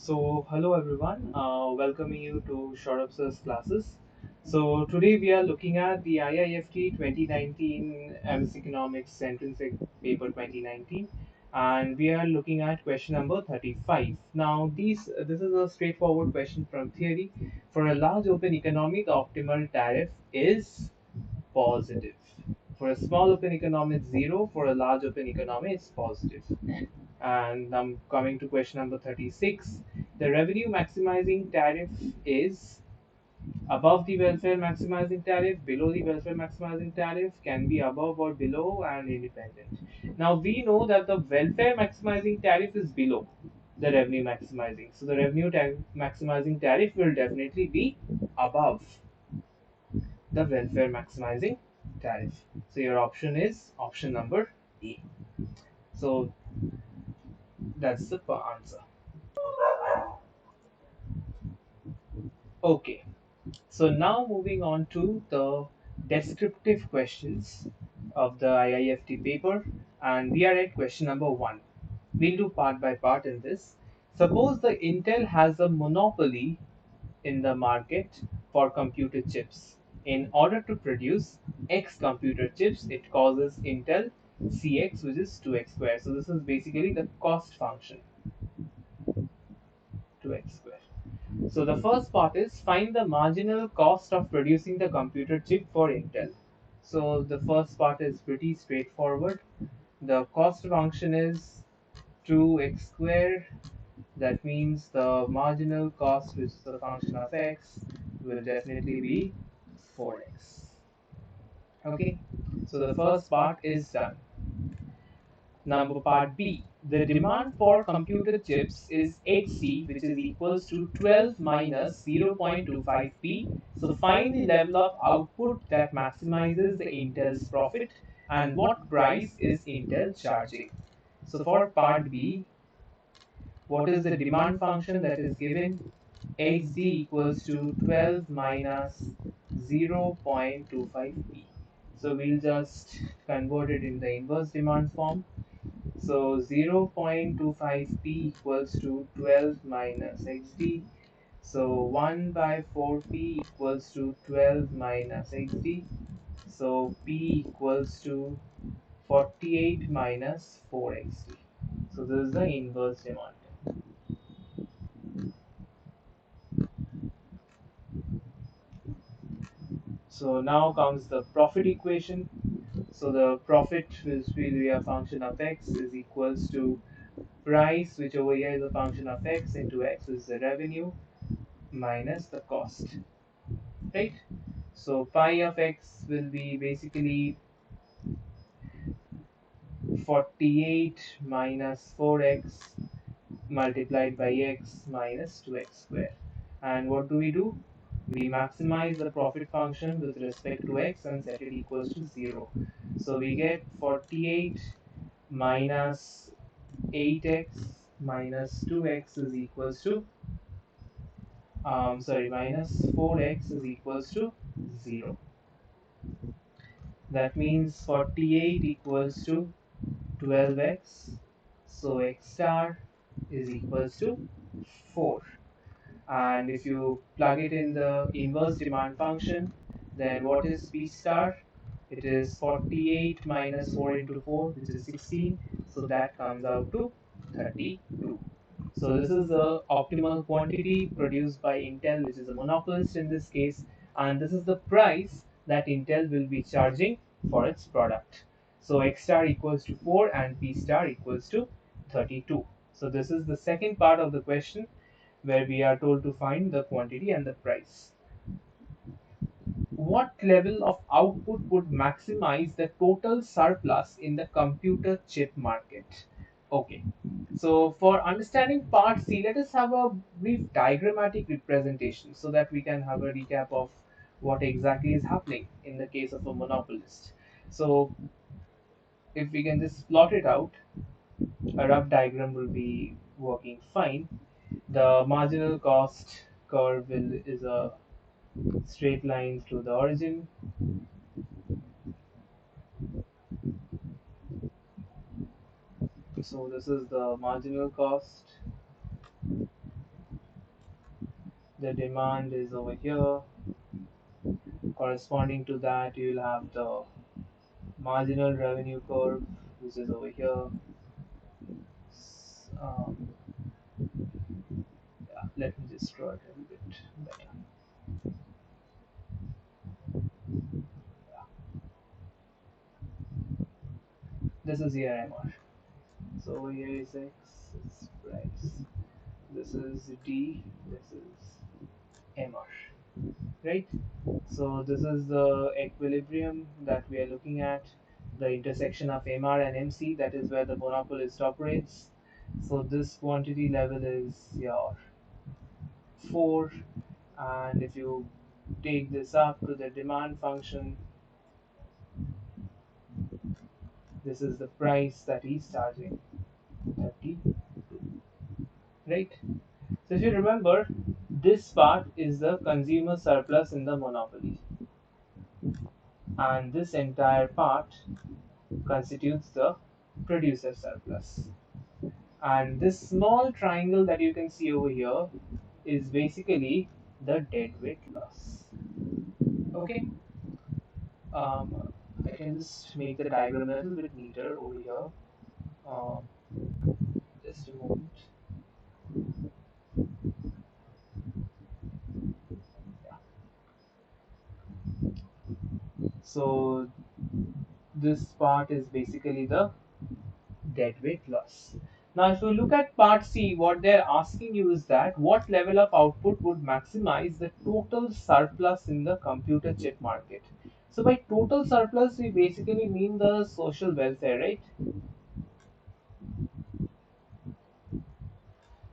Hello everyone, welcoming you to Shoraup's classes. So, today we are looking at the IIFT 2019 MS Economics Entrance Paper 2019, and we are looking at question number 35. Now, this is a straightforward question from theory. For a large open economy, the optimal tariff is positive. For a small open economy, it's zero. For a large open economy, it's positive. And I'm coming to question number 36. The revenue maximizing tariff is above the welfare maximizing tariff, below the welfare maximizing tariff, can be above or below, and independent. Now we know that the welfare maximizing tariff is below the revenue maximizing. So the maximizing tariff will definitely be above the welfare maximizing tariff. So your option is option number A. So that's the answer. Okay, so now moving on to the descriptive questions of the IIFT paper, and we are at question number 1. We'll do part by part in this. Suppose the Intel has a monopoly in the market for computer chips. In order to produce X computer chips, it causes Intel Cx, which is 2x squared. So this is basically the cost function, 2x squared. So the first part is find the marginal cost of producing the computer chip for Intel. So the first part is pretty straightforward. The cost function is 2x squared. That means the marginal cost, which is the function of x, will definitely be 4x. Okay, so the first part is done. Number part B. The demand for computer chips is 8C, which is equals to 12 minus 0.25p. So find the level of output that maximizes the Intel's profit and what price is Intel charging. So for part B, what is the demand function that is given? XD equals to 12 minus 0.25p. So we'll just convert it in the inverse demand form. So 0.25p equals to 12 minus xd. So 1 by 4p equals to 12 minus xd. So p equals to 48 minus 4xd. So this is the inverse demand. So now comes the profit equation. So the profit will be a function of x is equals to price, which over here is a function of x, into x is the revenue minus the cost, right? So pi of x will be basically 48 minus 4x multiplied by x minus 2x squared. And what do? We maximize the profit function with respect to x and set it equals to 0. So we get 48 minus 8x minus 2x is equals to minus 4x is equals to 0. That means 48 equals to 12x. So x star is equals to 4. And if you plug it in the inverse demand function, then what is p star? It is 48 minus 4 into 4, which is 16. So that comes out to 32. So this is the optimal quantity produced by Intel, which is a monopolist in this case, and this is the price that Intel will be charging for its product. So x star equals to 4 and p star equals to 32. So this is the second part of the question, where we are told to find the quantity and the price. What level of output would maximize the total surplus in the computer chip market? Okay, so for understanding part C, let us have a brief diagrammatic representation so that we can have a recap of what exactly is happening in the case of a monopolist. So if we can just plot it out, a rough diagram will be working fine. The marginal cost curve is a straight line through the origin. So this is the marginal cost. The demand is over here. Corresponding to that, you'll have the marginal revenue curve, which is over here. Um, yeah, let me just draw it a little bit better. This is here MR. So here is X, is price. This is D, this is MR, right? So this is the equilibrium that we are looking at, the intersection of MR and MC, that is where the monopolist operates. So this quantity level is your 4, and if you take this up to the demand function, this is the price that he's charging, 30, right? So if you remember, this part is the consumer surplus in the monopoly, and this entire part constitutes the producer surplus. And this small triangle that you can see over here is basically the deadweight loss. Okay, I can just make the diagram a little bit neater over here. Um, just a moment. Yeah. So this part is basically the deadweight loss. Now, if you look at part C, what they're asking you is that what level of output would maximize the total surplus in the computer chip market? So, by total surplus, we basically mean the social welfare, right?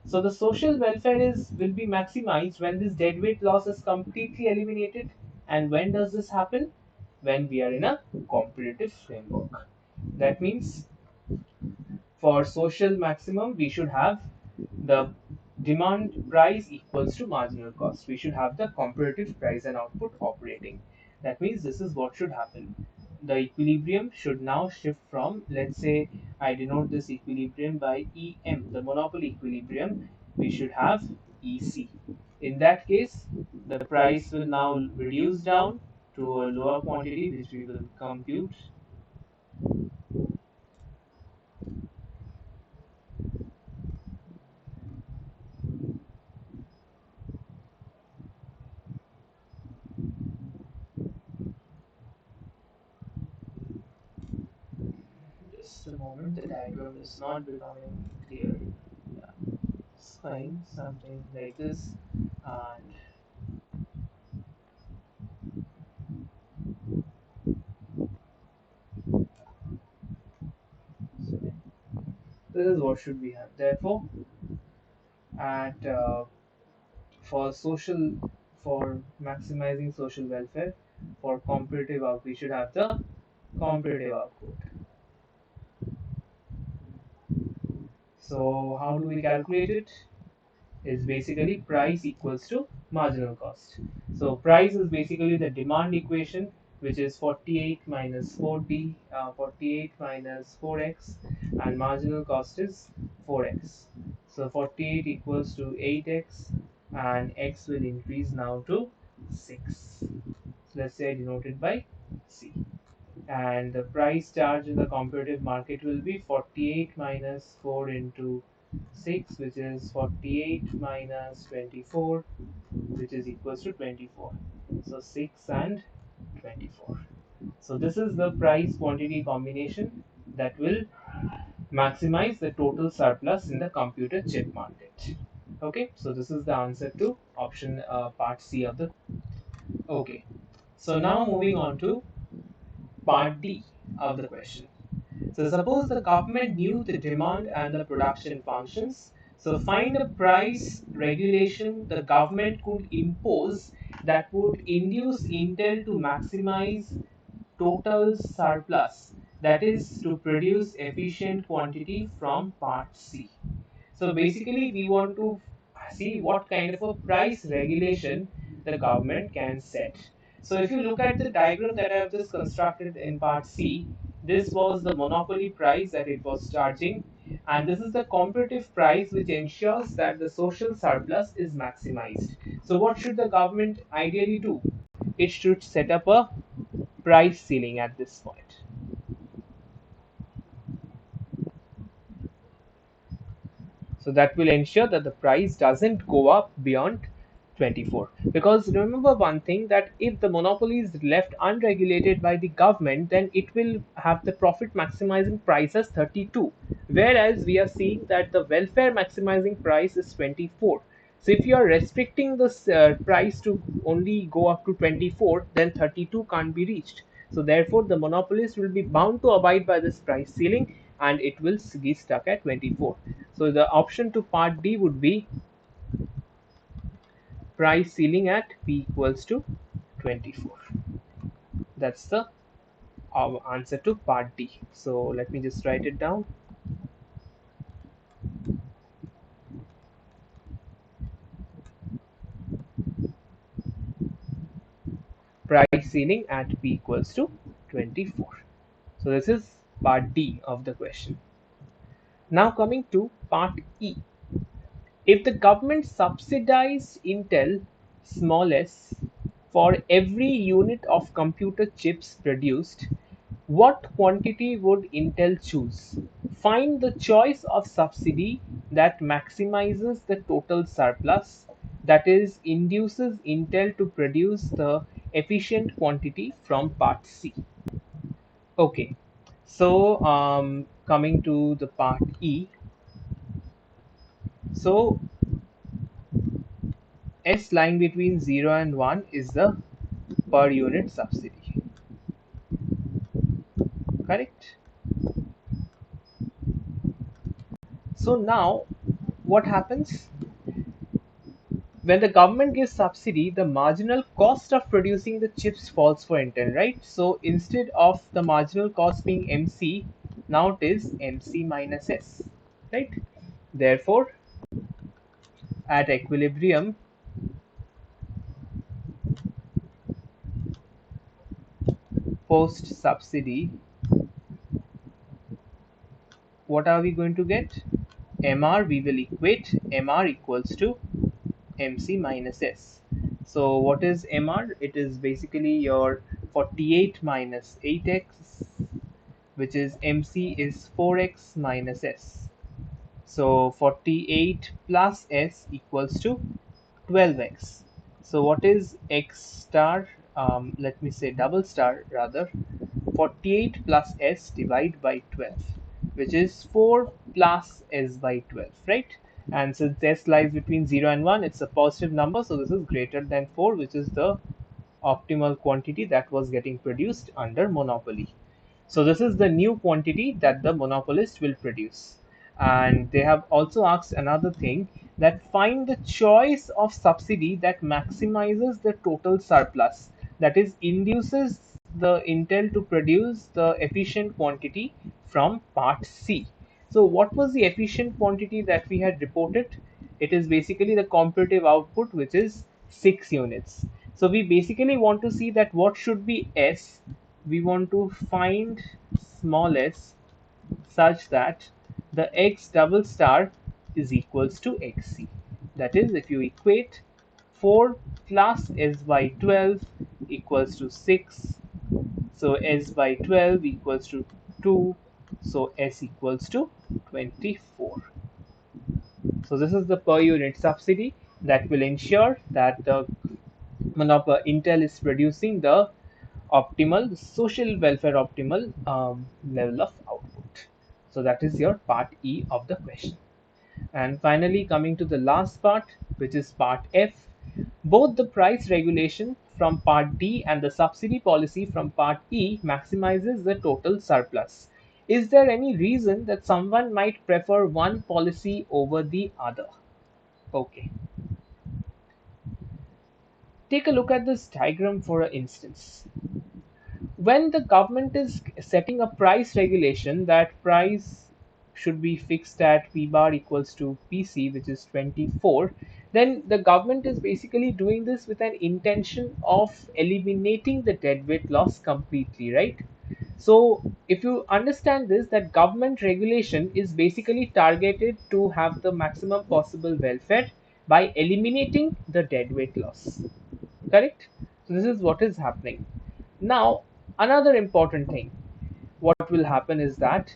So, the social welfare is will be maximized when this deadweight loss is completely eliminated. And when does this happen? When we are in a competitive framework. That means for social maximum, we should have the demand price equals to marginal cost. We should have the comparative price and output operating. That means this is what should happen. The equilibrium should now shift from, let's say, I denote this equilibrium by EM, the monopoly equilibrium. We should have EC. In that case, the price will now reduce down to a lower quantity, which we will compute. Just a moment, the diagram is not becoming clear. Yeah, it's fine, something like this. And so this is what should we have. Therefore, at for social, for maximizing social welfare, for competitive out, we should have the competitive output. So how do we calculate it? Is basically price equals to marginal cost. So price is basically the demand equation, which is 48 minus 40, 48 minus 4x, and marginal cost is 4x. So 48 equals to 8x, and x will increase now to 6. So let's say denoted by C. And the price charge in the competitive market will be 48 minus 4 into 6, which is 48 minus 24, which is equals to 24. So 6 and 24. So this is the price quantity combination that will maximize the total surplus in the computer chip market. Okay, so this is the answer to option part C of the. Okay, so now moving on to part D of the question. So suppose the government knew the demand and the production functions. So find a price regulation the government could impose that would induce Intel to maximize total surplus, that is to produce efficient quantity from part C. So basically we want to see what kind of a price regulation the government can set. So if you look at the diagram that I have just constructed in part C, this was the monopoly price that it was charging. And this is the comparative price which ensures that the social surplus is maximized. So what should the government ideally do? It should set up a price ceiling at this point. So that will ensure that the price doesn't go up beyond 24. Because remember one thing, that if the monopoly is left unregulated by the government, then it will have the profit maximizing price as 32. Whereas we are seeing that the welfare maximizing price is 24. So if you are restricting this price to only go up to 24, then 32 can't be reached. So therefore, the monopolist will be bound to abide by this price ceiling, and it will be stuck at 24. So the option to part D would be price ceiling at P equals to 24. That's the answer to part D. So let me just write it down. Price ceiling at P equals to 24. So this is part D of the question. Now coming to part E. If the government subsidized Intel small s for every unit of computer chips produced, what quantity would Intel choose? Find the choice of subsidy that maximizes the total surplus, that is, induces Intel to produce the efficient quantity from part C. Okay, so coming to the part E. So S lying between 0 and 1 is the per unit subsidy, correct? So now what happens? When the government gives subsidy, the marginal cost of producing the chips falls for Intel, right? So instead of the marginal cost being MC, now it is MC minus S, right? Therefore, at equilibrium, post subsidy, what are we going to get? MR, we will equate MR equals to MC minus S. So what is MR? It is basically your 48 minus 8x, which is MC is 4x minus S. So 48 plus S equals to 12x. So what is x star? Let me say double star rather. 48 plus S divided by 12, which is 4 plus S by 12, right? And since S lies between 0 and 1, it's a positive number, so this is greater than 4, which is the optimal quantity that was getting produced under monopoly. So this is the new quantity that the monopolist will produce. And they have also asked another thing, that find the choice of subsidy that maximizes the total surplus, that is induces the Intel to produce the efficient quantity from part C. So what was the efficient quantity that we had reported? It is basically the comparative output, which is 6 units. So we basically want to see that what should be S. We want to find small s such that the x double star is equals to xc. That is, if you equate 4 plus s by 12 equals to 6, so s by 12 equals to 2, so s equals to 24. So this is the per unit subsidy that will ensure that the Intel is producing the optimal social welfare optimal level of output. So that is your part E of the question. And finally, coming to the last part, which is part F, both the price regulation from part D and the subsidy policy from part E maximizes the total surplus. Is there any reason that someone might prefer one policy over the other? Okay, take a look at this diagram for instance. When the government is setting a price regulation, that price should be fixed at P bar equals to PC, which is 24, then the government is basically doing this with an intention of eliminating the deadweight loss completely, right? So if you understand this, that government regulation is basically targeted to have the maximum possible welfare by eliminating the deadweight loss. Correct? So this is what is happening. Now, another important thing, what will happen is that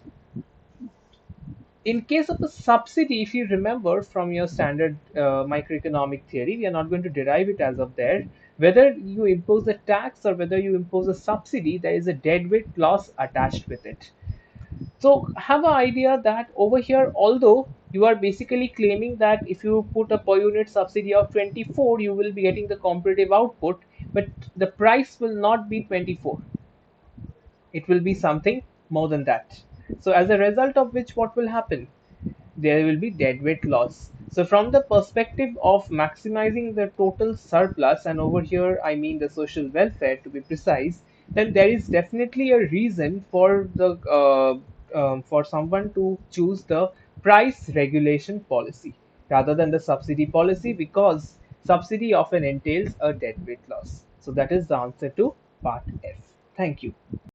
in case of a subsidy, if you remember from your standard microeconomic theory, we are not going to derive it as of there. Whether you impose a tax or whether you impose a subsidy, there is a deadweight loss attached with it. So have an idea that over here, although you are basically claiming that if you put a per unit subsidy of 24, you will be getting the competitive output, but the price will not be 24. It will be something more than that. So as a result of which, what will happen? There will be deadweight loss. So from the perspective of maximizing the total surplus, and over here I mean the social welfare to be precise, then there is definitely a reason for the for someone to choose the price regulation policy rather than the subsidy policy, because subsidy often entails a deadweight loss. So that is the answer to part F. Thank you.